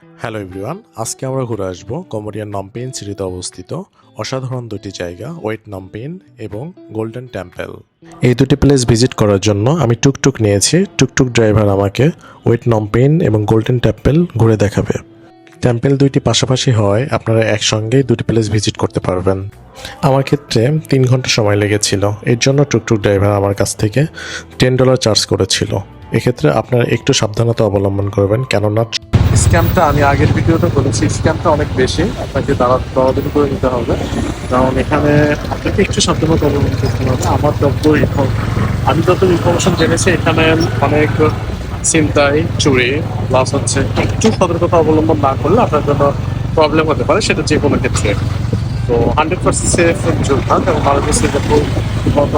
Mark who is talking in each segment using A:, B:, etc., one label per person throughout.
A: Hello everyone, আজকে আমরা ঘুরে আসবো কম্বোডিয়ার নমপেন সিটিতে অবস্থিত অসাধারণ দুটি জায়গা ওয়েট নমপেন এবং গোল্ডেন টেম্পল। এই দুটি প্লেস ভিজিট করার জন্য আমি টুকটুক নিয়েছি। টুকটুক ড্রাইভার আমাকে ওয়েট নমপেন এবং গোল্ডেন টেম্পল ঘুরে দেখাবে। টেম্পল দুইটি পাশাপাশি হয়, আপনারা একসঙ্গেই দুটি প্লেস ভিজিট করতে পারবেন। আমার ক্ষেত্রে 3 ঘন্টা সময় লেগেছিল, এর জন্য টুকটুক ড্রাইভার আমার কাছ থেকে $10 চার্জ করেছিল। এক্ষেত্রে আপনারা একটু সাবধানতা অবলম্বন করবেন, কেননা স্ক্যামটা আমি আগের ভিডিওতে বলেছি, স্ক্যামটা অনেক বেশি, আপনাকে দরাদরি করে নিতে হবে। কারণ এখানে আপনাকে একটু সাবধানতা অবলম্বন করতে হবে। আমি যত ইনফরমেশন জেনেছি, এখানে অনেক ছিনতাই, চুরি, প্লাস হচ্ছে একটু সতর্কতা অবলম্বন না করলে আপনার জন্য প্রবলেম হতে পারে, সেটা যে কোনো ক্ষেত্রে। তো 100% সেফ জোরহাট এবং ভারতীয় সিঙ্গাপুর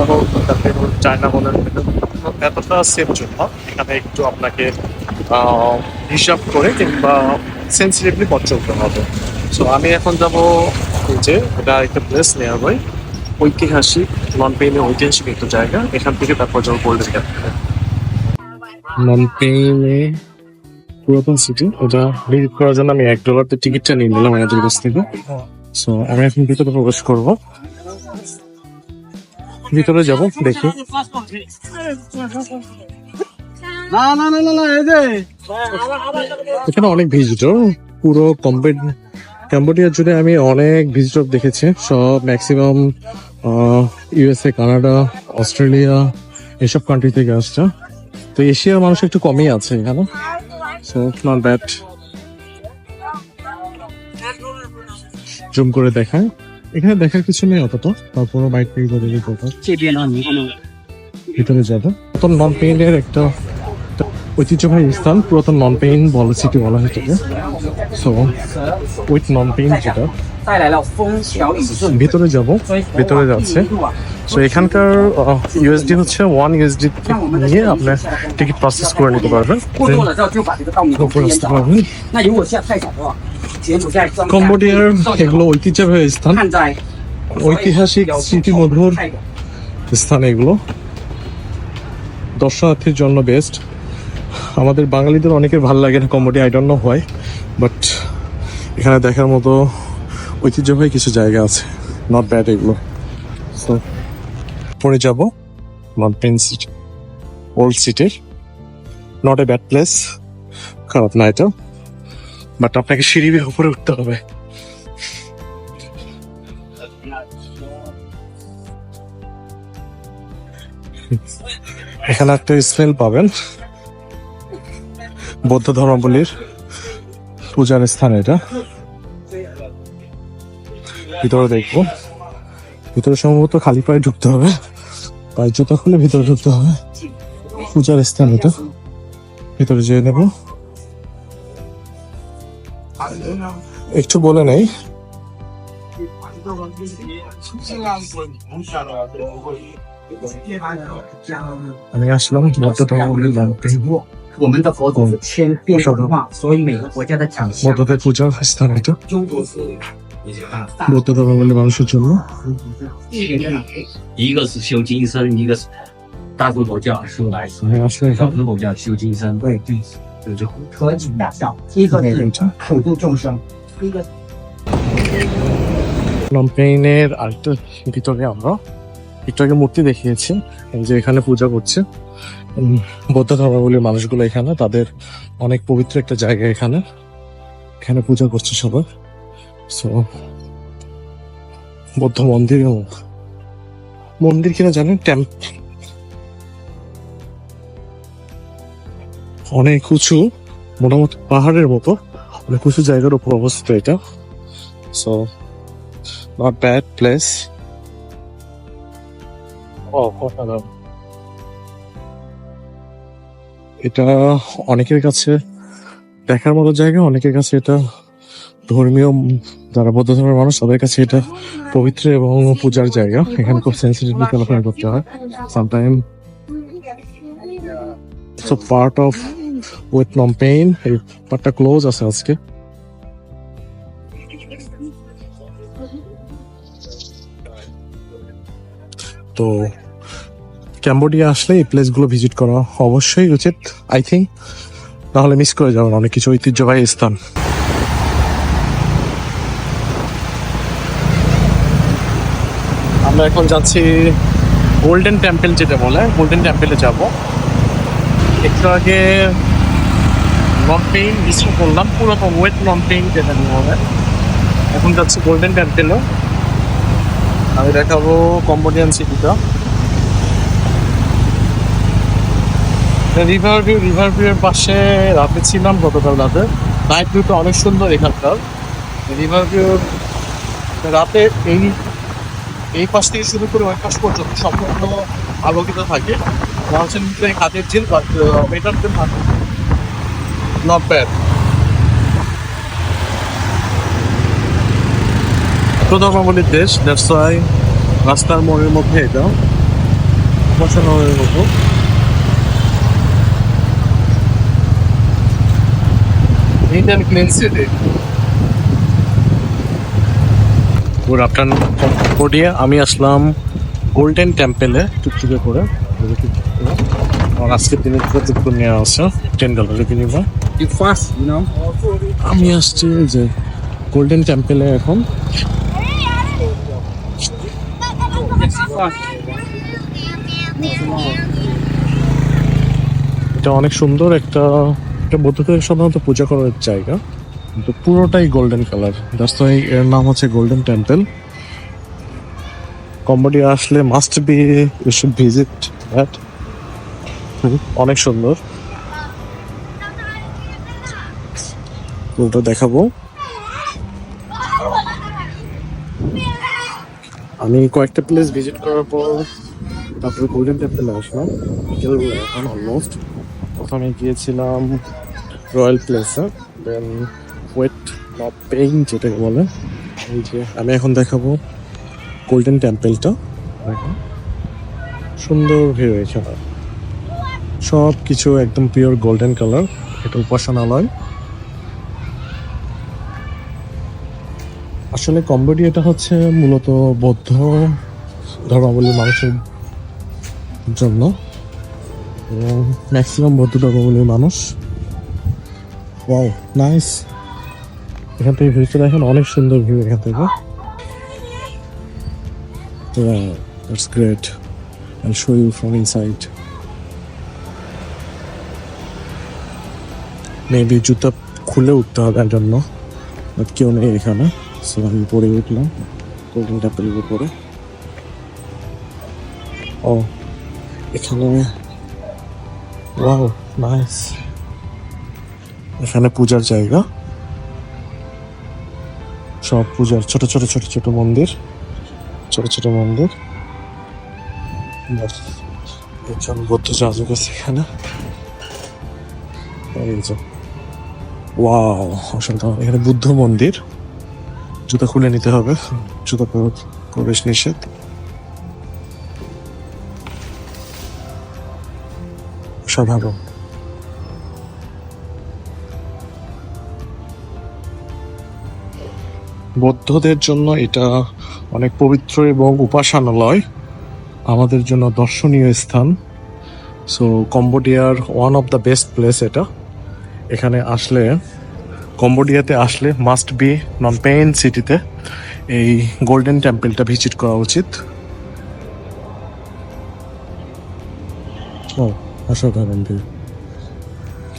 A: হোক, তারপরে চায়না বলেন, এতটা সেফ জোরহাট। এখানে একটু আপনাকে হিসাব করে কিংবা সেন্সিটিভলি পথ চলতে হবে। সো আমি এখন যাব যে এটা একটা প্লেস নিয়ার বাই, ঐতিহাসিক নমপেনের ঐতিহাসিক একটা জায়গা। এখান থেকে তারপর যাবো গোল্ডেন টেম্পল। নমপেনে পুরাতন সিটি, ওটা ভিজিট করার জন্য আমি $1 টিকিটটা নিয়ে নিলাম আমাদের কাছ থেকে। সো আমি এখন ভিতরে প্রবেশ করব, ভিতরে যাব, দেখি। এখানে অনেক ভিজিটর, পুরো ক্যাম্বোডিয়া জুড়ে আমি অনেক ভিজিটর দেখেছি। সব ম্যাক্সিমাম USA, কানাডা, অস্ট্রেলিয়া এসব কান্ট্রি থেকে আসছে। তো এশিয়ার মানুষ একটু কমই আছে এখানে। So not bad. জুম করে দেখায়, এখানে দেখার কিছু নেই অতটা, তারপরও বাইক পে করে ভিতরে যাবো। পুরাতন নমপেনের একটা ঐতিহ্যবাহী স্থান, পুরাতন নমপেন সিটি বলা হয়ে থাকে। সো উইথ নমপেন যেটা, ভিতরে যাব, ভিতরে যাচ্ছে। সো এখানকার USD হচ্ছে $1 নিয়ে আপনার টিকিট প্রসেস করে নিতে পারবেন। কম্বোডিয়ার এগুলো ঐতিহ্যবাহী স্থান, ঐতিহাসিক স্মৃতিমধুর স্থান। এগুলো দর্শনার্থীর জন্য বেস্ট। আমাদের বাঙালিদের অনেকের ভালো লাগে না Cambodia, I don't know why, but এখানে দেখার মতো ঐতিহ্যবাহী কিছু জায়গা আছে, নট ব্যাড এগুলো। সো পরে যাব নমপেন সিটি, ওল্ড সিটির। নট এ ব্যাড প্লেস, খারাপ না এটা, বাট আপনাকে সিঁড়ি বেয়ে উপরে উঠতে হবে। এখানে একটা স্মেল পাবেন, বৌদ্ধ ধর্মাবলীর পূজার স্থান এটা। ভিতরে দেখবো, ভিতরে সম্ভবত খালি পায়ে ঢুকতে হবে, পায়ে জুতা খুলে ভিতরে ঢুকতে হবে। পূজার স্থান এটা, ভিতরে যেয়ে নেব। একটু বলে নেই, আমি আসলাম বৌদ্ধ ধর্মাবলীর বৌদ্ধদের পূজার স্থান এটা, বৌদ্ধ ধর্মাবলীর মানুষের জন্য।
B: 一个是修金身，一个是大佛佛教是来自小佛佛教修金身，对对，就是合景大笑，一个是普度众生，一个。
A: নমপেনের আরেকটা ভিতরে আমরা একটু আগে মূর্তি দেখিয়েছি, এই যে এখানে পূজা করছে বৌদ্ধ ধর্মাবলীর মানুষগুলো। এখানে তাদের অনেক পবিত্র একটা জায়গা, এখানে এখানে পূজা করছে সবাই। সো বৌদ্ধ মন্দির কিনা জানেন, অনেক উঁচু, মোটামুটি পাহাড়ের মতো অনেক উঁচু জায়গার উপর অবস্থিত এটা। So not bad place. এটা অনেকের কাছে দেখার মতো জায়গা, অনেকের কাছে এটা ধর্মীয়, যারা বৌদ্ধ ধর্মের মানুষ তাদের কাছে এটা পবিত্র এবং পূজার জায়গা। এখানে খুব সেন্সিটিভলি চলাফেরা করতে হয় sometime. So part of with Phnom Penh, এই পার্টটা ক্লোজ আছে আজকে। তো ক্যাম্বোডিয়া আসলে এই প্লেসগুলো ভিজিট করা অবশ্যই উচিত, আই থিঙ্ক, নাহলে মিস করে যাবেন অনেক কিছু ঐতিহ্যবাহী স্থান। আমরা এখন যাচ্ছি গোল্ডেন টেম্পল, যেটা বলে গোল্ডেন টেম্পলে যাব। একটু আগে নমপেইন মিস করলাম, পুরোটা ওয়েট নমপেইন যেটা বলে। এখন যাচ্ছি গোল্ডেন টেম্পলে। আমি দেখাবো কম্বোডিয়ান সিটিটা। রিভার ভিউয়ের পাশে রাতে ছিলাম গতকাল রাতে। নাইট ভিউটা অনেক সুন্দর এখানকার। রিভার ভিউ রাতে এই পাশ থেকে শুরু করে ওই পাশ পর্যন্ত সম্পূর্ণ আলোকিত থাকে। মানুষের ভিতরে কাঠের ঝিল, but better than not bad. ধর্মাবলীর দেশ, দ্যাটস ওয়াই রাস্তার মোড়ের মধ্যে এটা উপাসনালয়ের মতো। Neat and clean city. Good afternoon Cambodia. আমি আসলাম গোল্ডেন টেম্পেলে টুকটুকে করে। আমার আজকের দিনে টুকটুক নিয়ে আসছে $10 কিনিবা।
B: You fast, you know.
A: আমি আসছি যে গোল্ডেন টেম্পেলে এখন। এটা অনেক সুন্দর একটা বৌদ্ধদের সাধারণত পূজা করার জায়গা, কিন্তু পুরোটাই গোল্ডেন কালার। দ্যাটস ওয়াই এর নাম হচ্ছে গোল্ডেন টেম্পল। কম্বোডিয়া আসলে must be you should visit that. অনেক সুন্দর, পুরোটা দেখাবো। আমি কয়েকটা প্লেস ভিজিট করার পর তারপরে গোল্ডেন টেম্পলে আসলাম। এখন অলমোস্ট ওখানে গিয়েছিলাম রয়্যাল প্লেসে, দেন ওয়েট নমপেইন যেটাকে বলে। এই যে আমি এখন দেখাবো গোল্ডেন টেম্পলটা। দেখো সুন্দর ভিউ, এখানে সব কিছু একদম পিওর গোল্ডেন কালার। এটা উপাসনালয়। আসলে কম্বোডিয়াটা হচ্ছে মূলত বৌদ্ধ ধর্মাবলীর মানুষের জন্য, এবং ম্যাক্সিমাম বৌদ্ধ ধর্মাবলীর মানুষ। Wow nice. এখান থেকে ভিউটা দেখেন, অনেক সুন্দর ভিউ এখান থেকে। That's great. I'll show you from inside. Maybe জুতা খুলে উঠতে হবে এর জন্য, বাট কেউ নেই এখানে। সো আমি পরে উঠলাম গোল্ডেন টেম্পলের উপরে। ও এখানে ওয়াও নাইস। এখানে পূজার জায়গা, সব পূজার ছোট ছোট ছোট ছোট মন্দির, ছোট ছোট মন্দির। একজন বৌদ্ধ যাজক আছে এখানে। এই যে ওয়াও অসাধারণ। এখানে বুদ্ধ মন্দির। জুতা খুলে নিতে হবে, জুতা প্রবেশ নিষেধ। অসাধারণ। বৌদ্ধদের জন্য এটা অনেক পবিত্র এবং উপাসনালয়, আমাদের জন্য দর্শনীয় স্থান। সো কম্বোডিয়ার one of the best place এটা। এখানে আসলে, কম্বোডিয়াতে আসলে মাস্ট বি নমপেইন সিটিতে এই গোল্ডেন টেম্পলটা ভিজিট করা উচিত। ও অসাধারণ view.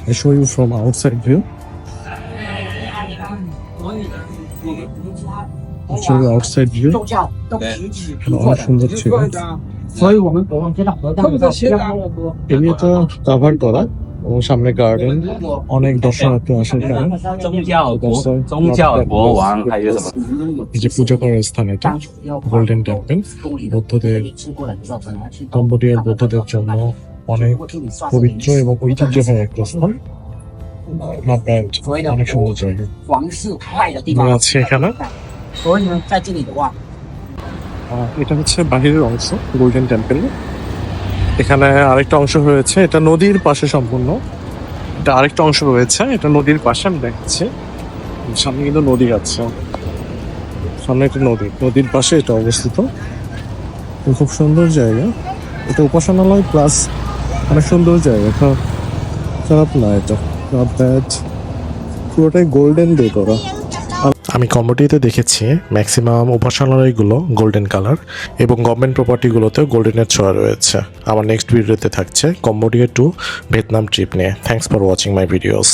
A: I show you from outside view. I'll show you outside view. অনেক সুন্দর ছিল।
B: 所以我们国王街道河道的新加坡多。
A: এরিয়াটা কাভার করা এবং সামনে গার্ডেন, অনেক দর্শনার্থী আসে এখানে।
C: 宗教国王还有什么？
A: এই যে পূজা করার স্থান এটা গোল্ডেন টেম্পল। বৌদ্ধদের, কম্বোডিয়ার বৌদ্ধদের জন্য অনেক পবিত্র এবং ঐতিহ্যবাহী একটা স্থান। Not bad, অনেক সুন্দর জায়গা।
B: 皇室派的地
A: আমরা
B: 方，
A: আছি এখানে।
B: 所以呢，在这里的话，
A: এটা হচ্ছে বাহিরের অংশ গোল্ডেন টেম্পল। এখানে আরেকটা অংশ রয়েছে, এটা নদীর পাশে সম্পূর্ণ। এটা আরেকটা অংশ রয়েছে, এটা নদীর পাশে আমি দেখাচ্ছি। সামনে কিন্তু নদী আছে, সামনে একটা নদী, নদীর পাশে এটা অবস্থিত। খুব সুন্দর জায়গা এটা, উপাসনালয় প্লাস অনেক সুন্দর জায়গা। খারাপ না এটা, নট ব্যাড। পুরোটাই গোল্ডেন দিয়ে করা। আমি কম্বোডিয়াতে দেখেছি ম্যাক্সিমাম উপাসনালয়গুলো গোল্ডেন কালার এবং গভর্নমেন্ট প্রপার্টিগুলোতেও গোল্ডেনের ছোঁয়া রয়েছে। আমার নেক্সট ভিডিওতে থাকছে কম্বোডিয়া টু ভিয়েতনাম ট্রিপ নিয়ে। Thanks for watching my videos.